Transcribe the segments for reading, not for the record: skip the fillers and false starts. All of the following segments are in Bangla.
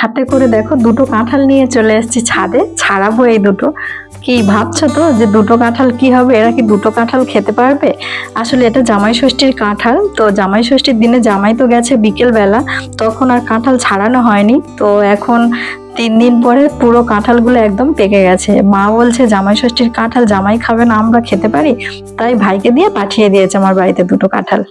হাতে করে দেখো দুটো কাঁঠাল নিয়ে চলে এসেছি ছাদে, ছাড়াবো এই দুটো। কি ভাবছো তো যে দুটো কাঁঠাল কি হবে, এরা কি দুটো কাঁঠাল খেতে পারবে? আসলে এটা জামাই ষষ্ঠীর কাঁঠাল, তো জামাই ষষ্ঠীর দিনে জামাই তো গেছে বিকেল বেলা, তখন আর কাঁঠাল ছাড়ানো হয়নি। তো এখন 3 দিন পরে পুরো কাঁঠালগুলো একদম পেকে গেছে। মা বলছে জামাই ষষ্ঠীর কাঁঠাল জামাই খাবে না, আমরা খেতে পারি, তাই ভাইকে দিয়ে পাঠিয়ে দিয়েছে আমার বাড়িতে দুটো কাঁঠাল।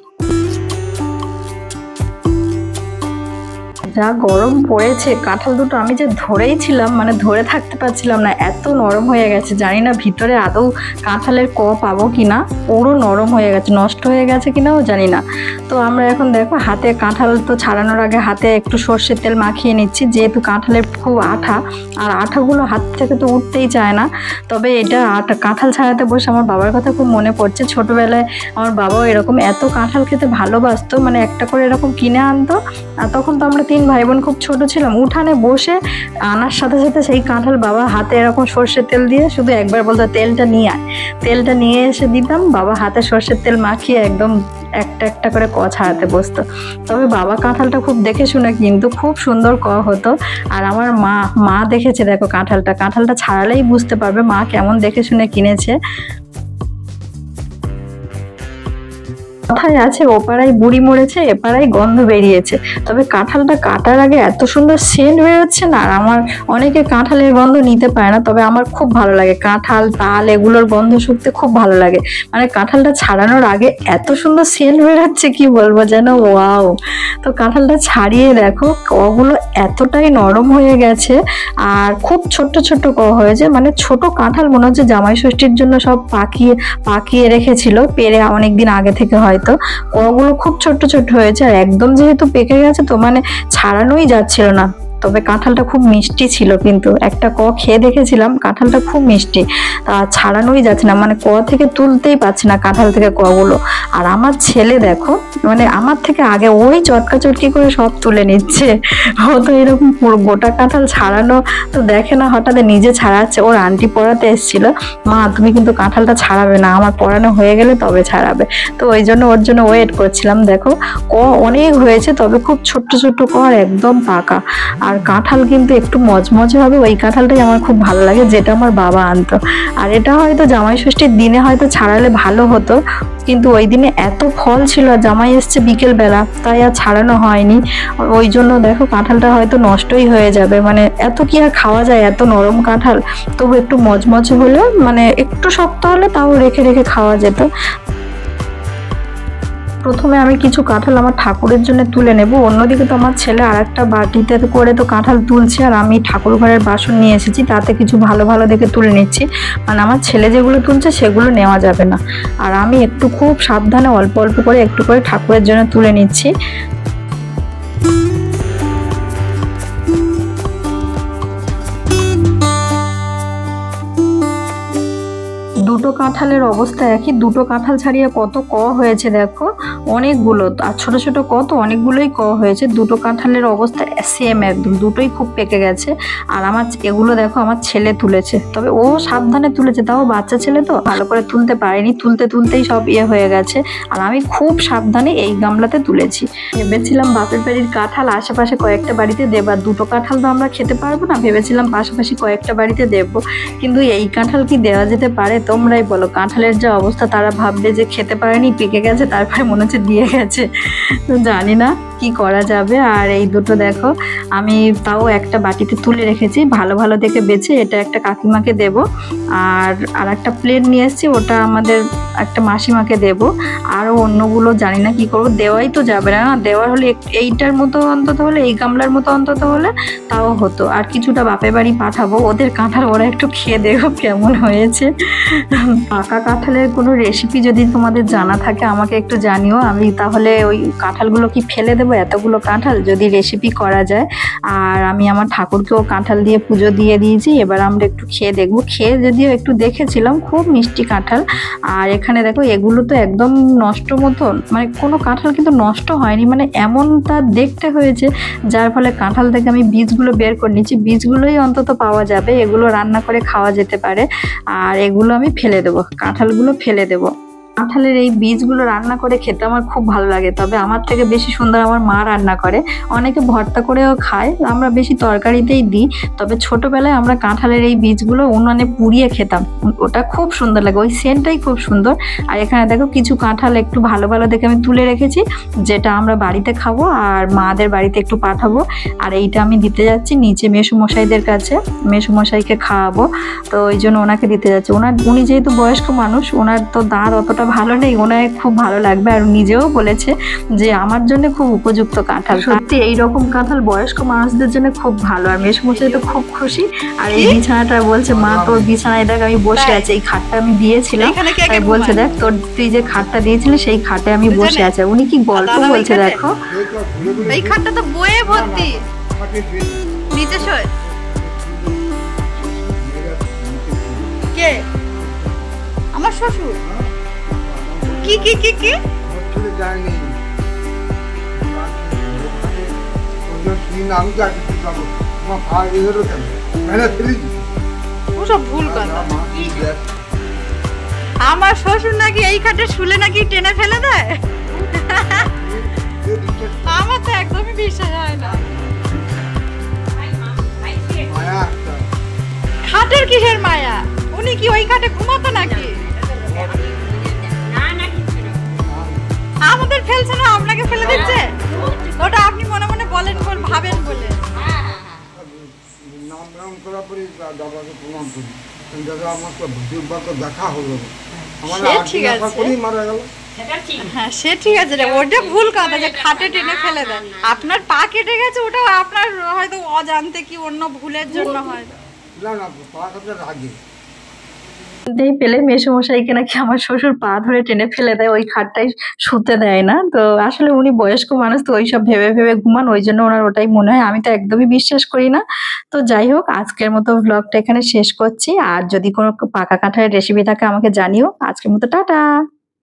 যা গরম পড়েছে, কাঁঠাল দুটো আমি যে ধরেই ছিলাম, মানে ধরে থাকতে পারছিলাম না, এত নরম হয়ে গেছে। জানি না ভিতরে আদৌ কাঁঠালের পাবো কিনা, পুরো নরম হয়ে গেছে, নষ্ট হয়ে গেছে কিনাও জানি না। তো আমরা এখন দেখো হাতে কাঁঠাল তো ছাড়ানোর আগে হাতে একটু সর্ষের তেল মাখিয়ে নিচ্ছি, যেহেতু কাঁঠালের খুব আঠা, আর আঠাগুলো হাত থেকে তো উঠতেই চায় না। তবে এটা কাঁঠাল ছাড়াতে বসে আমার বাবার কথা খুব মনে পড়ছে। ছোটবেলায় আমার বাবাও এরকম এত কাঁঠাল খেতে ভালোবাসতো, মানে একটা করে এরকম কিনে আনতো। আর তখন তো আমরা 3 ভাই বোন খুব ছোট ছিলাম, উঠানে বসে আনার সাথে সাথে সেই কাঁঠাল বাবা হাতে এরকম সর্ষের তেল দিয়ে শুধু একবার বলতো তেলটা নিয়ে আয়, তেলটা নিয়ে এসে দিতাম, বাবা হাতে সর্ষের তেল মাখিয়ে একদম একটা একটা করে ছাড়াতে বসতো। তবে বাবা কাঁঠালটা খুব দেখে শুনে কিন্তু খুব সুন্দর হতো। আর আমার মা দেখেছে, দেখো কাঁঠালটা ছাড়ালেই বুঝতে পারবে মা কেমন দেখে শুনে কিনেছে। কথায় আছে ওপাড়ায় বুড়ি মরেছে, এপাড়ায় গন্ধ বেরিয়েছে। তবে কাঁঠালটা কাটার আগে এত সুন্দর সেন্ট বেরোচ্ছে না, আর আমার অনেকে কাঁঠালের গন্ধ নিতে পারে না, তবে আমার খুব ভালো লাগে। কাঁঠাল, তাল এগুলোর গন্ধ শুকতে খুব ভালো লাগে। মানে কাঁঠালটা ছাড়ানোর আগে এত সুন্দর সেন্ট বেরোচ্ছে, কি বলবো যেন ওয়াও। তো কাঁঠালটা ছাড়িয়ে দেখো কগুলো এতটাই নরম হয়ে গেছে, আর খুব ছোট্ট ছোট্ট হয়েছে, মানে ছোট কাঁঠাল মনে হচ্ছে জামাই ষষ্ঠীর জন্য সব পাকিয়ে রেখেছিল পেরে অনেকদিন আগে থেকে। হয়তো ওগুলো খুব ছোট্ট ছোট্ট হয়েছে, আর একদম যেহেতু পেকে গেছে তো মানে ছাড়ানোই যাচ্ছিল না। তবে কাঁঠালটা খুব মিষ্টি ছিল, কিন্তু একটা খেয়ে দেখেছিলাম, কাঁঠালটা খুব মিষ্টি, তা ছাড়ানোই যাচ্ছে না, মানে থেকে তুলতেই পারছি না কাঁঠাল থেকে গুলো। আর আমার ছেলে দেখো, মানে আমার থেকে আগে ওই চটকা চটকি করে সব তুলে নিচ্ছে। ও তো এরকম পুরো গোটা কাঁঠাল ছাড়ানো তো দেখে না, হঠাৎ নিজে ছাড়াচ্ছে। ওর আন্টি পড়াতে এসেছিল, মা তুমি কিন্তু কাঁঠালটা ছাড়াবে না, আমার পড়ানো হয়ে গেলে তবে ছাড়াবে। তো ওই জন্য ওর জন্য ওয়েট করছিলাম। দেখো অনেক হয়েছে, তবে খুব ছোট্ট ছোট্ট আর একদম পাকা। আর কাঁঠাল কিন্তু একটু মজমজে হবে, ওই কাঁঠালটাই আমার খুব ভালো লাগে, যেটা আমার বাবা আনতো। আর এটা হয়তো জামাই ষষ্ঠীর দিনে হয়তো ছাড়ালে ভালো হতো, কিন্তু ওই দিনে এত ফল ছিল, জামাই এসছে বিকেল বেলা, তাই আর ছাড়ানো হয়নি। ওই জন্য দেখো কাঁঠালটা হয়তো নষ্টই হয়ে যাবে, মানে এত কি আর খাওয়া যায় এত নরম কাঁঠাল। তবু একটু মজমজে হলে, মানে একটু শক্ত হলে তাও রেখে রেখে খাওয়া যেত। প্রথমে আমি কিছু কাঁঠাল আমার ঠাকুরের জন্য তুলে নেব, অন্যদিকে তো আমার ছেলে আর একটা বাটিতে করে তো কাঁঠাল তুলছে, আর আমি ঠাকুর ঘরের বাসন নিয়ে এসেছি, তাতে কিছু ভালো ভালো দেখে তুলে নিচ্ছি। মানে আমার ছেলে যেগুলো তুলছে সেগুলো নেওয়া যাবে না, আর আমি একটু খুব সাবধানে অল্প অল্প করে একটু করে ঠাকুরের জন্য তুলে নিচ্ছি। দুটো কাঁঠালের অবস্থা একই, দুটো কাঁঠাল ছাড়িয়ে কত হয়েছে দেখো, অনেকগুলো, আর ছোট ছোট অনেকগুলোই হয়েছে। দুটো কাঁঠালের অবস্থা সেম একদম, দুটোই খুব পেকে গেছে। আর আমার এগুলো দেখো আমার ছেলে তুলেছে, তবে ও সাবধানে তুলেছে, তাও বাচ্চা ছেলে তো ভালো করে তুলতে পারেনি, তুলতেই সব হয়ে গেছে। আর আমি খুব সাবধানে এই গামলাতে তুলেছি। ভেবেছিলাম বাপের বাড়ির কাঁঠাল আশেপাশে কয়েকটা বাড়িতে দেব, আর দুটো কাঁঠাল তো আমরা খেতে পারবো না, ভেবেছিলাম পাশাপাশি কয়েকটা বাড়িতে দেবো, কিন্তু এই কাঁঠাল কি দেওয়া যেতে পারে? তোমরাই বলো। কাঁঠালের যা অবস্থা, তারা ভাববে যে খেতে পারেনি, পেকে গেছে, তারপরে মনে হচ্ছে দিয়ে গেছে। তো জানি না কি করা যাবে। আর এই দুটো দেখো আমি তাও একটা বাটিতে তুলে রেখেছি, ভালো ভালো দেখে বেছে, এটা একটা কাকিমাকে দেব, আর একটা প্লেট নিয়ে এসেছি, ওটা আমাদের একটা মাসিমাকে দেব। আরও অন্যগুলো জানি না কি করবো, দেওয়াই তো যাবে না, দেওয়ার হলে এইটার মতো অন্তত হলে, এই গামলার মতো অন্তত হলে তাও হতো। আর কিছুটা বাপের বাড়ি পাঠাবো, ওদের কাঁঠাল ওরা একটু খেয়ে দেখো কেমন হয়েছে। পাকা কাঁঠালের কোনো রেসিপি যদি তোমাদের জানা থাকে আমাকে একটু জানিও, আমি তাহলে ওই কাঁঠালগুলো কি ফেলে দেবো, এতগুলো কাঁঠাল যদি রেসিপি করা যায়। আর আমি আমার ঠাকুরকেও কাঁঠাল দিয়ে পুজো দিয়ে দিয়েছি, এবার আমরা একটু খেয়ে দেখবো। খেয়ে যদিও একটু দেখেছিলাম, খুব মিষ্টি কাঁঠাল। আর এখানে দেখো এগুলো তো একদম নষ্ট মতন, মানে কোনো কাঁঠাল কিন্তু নষ্ট হয়নি, মানে এমন তা দেখতে হয়েছে, যার ফলে কাঁঠাল থেকে আমি বীজগুলো বের করে নিচ্ছি, বীজগুলোই অন্তত পাওয়া যাবে, এগুলো রান্না করে খাওয়া যেতে পারে। আর এগুলো আমি ফেলে দেবো, কাঁঠালগুলো ফেলে দেবো। কাঁঠালের এই বীজগুলো রান্না করে খেতে আমার খুব ভালো লাগে, তবে আমার থেকে বেশি সুন্দর আমার মা রান্না করে। অনেকে ভর্তা করেও খায়, আমরা বেশি তরকারিতেই দিই। তবে ছোটবেলায় আমরা কাঁঠালের এই বীজগুলো উনুনে পুড়িয়ে খেতাম, ওটা খুব সুন্দর লাগে, ওই সেন্টটাই খুব সুন্দর। আর এখানে দেখো কিছু কাঁঠাল একটু ভালো ভালো দেখে আমি তুলে রেখেছি, যেটা আমরা বাড়িতে খাবো আর মাদের বাড়িতে একটু পাঠাবো। আর এইটা আমি দিতে যাচ্ছি নিচে মেসোমশাইদের কাছে, মেসোমশাইকে খাওয়াবো, তো ওই জন্য ওনাকে দিতে যাচ্ছি। উনি যেহেতু বয়স্ক মানুষ, ওনার তো দাঁত অতটা ভালো নেই, ওনার খুব ভালো লাগবে। আর নিজেও বলেছে যে আমার জন্য খুব উপযুক্ত কাঁঠাল। সত্যি এইরকম কাঁঠাল বয়স্ক মানুষদের জন্য খুব ভালো। আর মেসমশাই তো খুব খুশি। আর এই বিছানাটা বলছে, মা তোর বিছানায় দেখ আমি বসে আছি, এই খাটটা আমি দিয়েছিলাম, বলছে দেখ তোর তুই যে খাটটা দিয়েছিলি সেই খাটে আমি বসে আছি। উনি কি গল্প বলছে দেখো। এই খাটটা তো বয়ে ভর্তি, নিচে শোয় কে? আমার শ্বশুর। কি কি কি কি ওসব ভুল কথা। আমার শ্বশুর নাকি এই খাটে শুলে নাকি টেনে ফেলে দেয়, আমার তো একদমই বিশ্বাস হয় না। খাটের কিসের মায়া? উনি কি ওই খাটে ঘুমাতো নাকি? আমাদের ফেলছে না, আপনাকে ফেলে দিচ্ছে। ওটা আপনি মনে মনে বলেন, ভাবেন বলে। হ্যাঁ সে ঠিক আছে রে, ওটা ভুল কথা যে খাটে টেনে ফেলে দেয়। আপনার পা কেটে গেছে, ওটা আপনার হয়তো অজান্তে কি অন্য ভুলের জন্য হয়। পেলে মেসোমশাইকে নাকি আমার শ্বশুর পা ধরে টেনে ফেলে দেয়, ওই খাটটাই শুতে দেয় না। তো আসলে উনি বয়স্ক মানুষ, তো ওইসব ভেবে ভেবে ঘুমান, ওই জন্য ওনার ওটাই মনে হয়। আমি তো একদমই বিশ্বাস করি না। তো যাই হোক, আজকের মতো ব্লগটা এখানে শেষ করছি। আর যদি কোনো পাকা কাঁঠালের রেসিপি থাকে আমাকে জানিও। আজকের মতো টাটা।